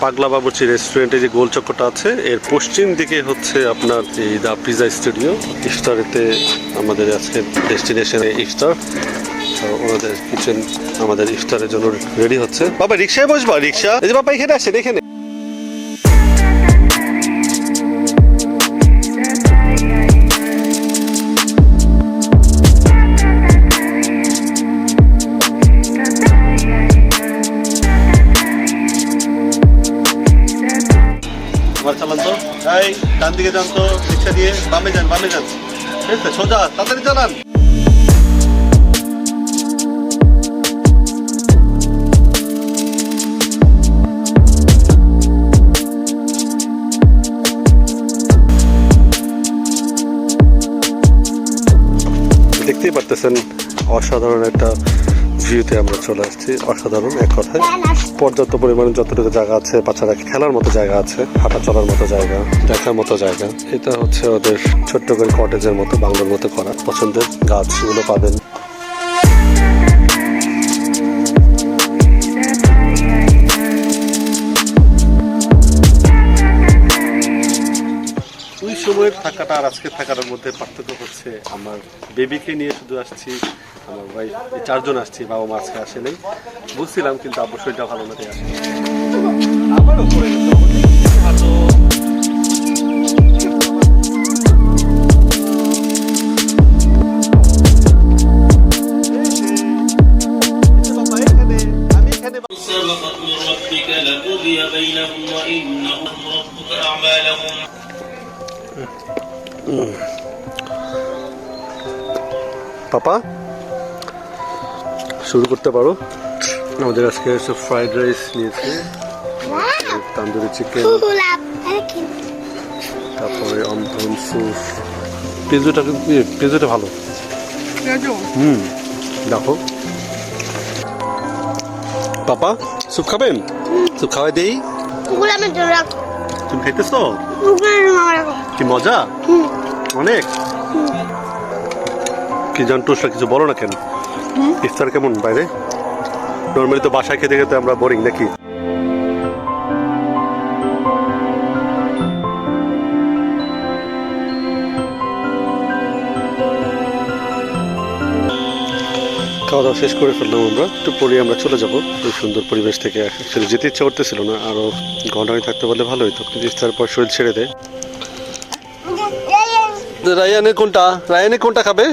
পাগলা বাবুর্চি রেস্টুরেন্টে যে গোল চক্করটা আছে এর পশ্চিম দিকে হচ্ছে আপনার এই দা পিজা স্টুডিও। ইফতারেতে আমাদের আজকে ডেস্টিনেশনে ইফতার, ওনাদের কিচেন আমাদের ইফতারের জন্য রেডি হচ্ছে। বাবা রিক্সায় বসবা? রিক্সা এই যে বাবা এখানে আসেন, এখানে চালান তো, এই ডান দিকে যান তো, রিক্সা দিয়ে বামে যান, বামে যান, ঠিক আছে সোজা তাড়াতাড়ি চালান। দেখতেই পারতেছেন অসাধারণ একটা ভিউতে আমরা চলে আসছি। অসাধারণ এক কথায়, পর্যাপ্ত পরিমাণে যতটুকু জায়গা আছে, বাচ্চারা খেলার মতো জায়গা আছে, হাঁটা চলার মতো জায়গা, দেখার মতো জায়গা। এটা হচ্ছে ওদের ছোট্ট করে কটেজের মতো, বাংলোর মতো করা। পছন্দের গাছগুলো পাবেন। ওই সময়ের থাকাটা আর আজকে থাকার মধ্যে পার্থক্য হচ্ছে আমার বেবিকে নিয়ে শুধু আসছি, আমার ওয়াইফ, এই চারজন আসছি, বাবা মা আজকে আসে নেই। বুঝছিলাম কিন্তু আব্বুর শরীরটা ভালো না, তাই আসে। আমারও করে ভালো। পাপা শুরু করতে পারো। আমাদের আজকে ফ্রাইড রাইস নিয়েছে, তান্দুরি চিকেন, তারপরে অমথন স্যুপ। পিৎজাটা ভালো। দেখো পাপা স্যুপ খাবেন? স্যুপ খাওয়াই দেই। তুমি খাইতেছো? কি মজা অনেক। কি জানটুসরা কিছু বলো না কেন? ইফতার কেমন বাইরে? নর্মালি তো বাসায় খেতে খেতে আমরা বোরিং নাকি? খাওয়া দাওয়া শেষ করে ফেললাম আমরা। একটু পরে আমরা চলে যাবো এই সুন্দর পরিবেশ থেকে। অ্যাকচুয়ালি যেতে ইচ্ছা করতেছিল না, আরো ঘন্টায় থাকতে পারলে ভালো হতো, কিন্তু ইফতার পর শরীর ছেড়ে দেয়। রায়ানের কোনটা খাবে?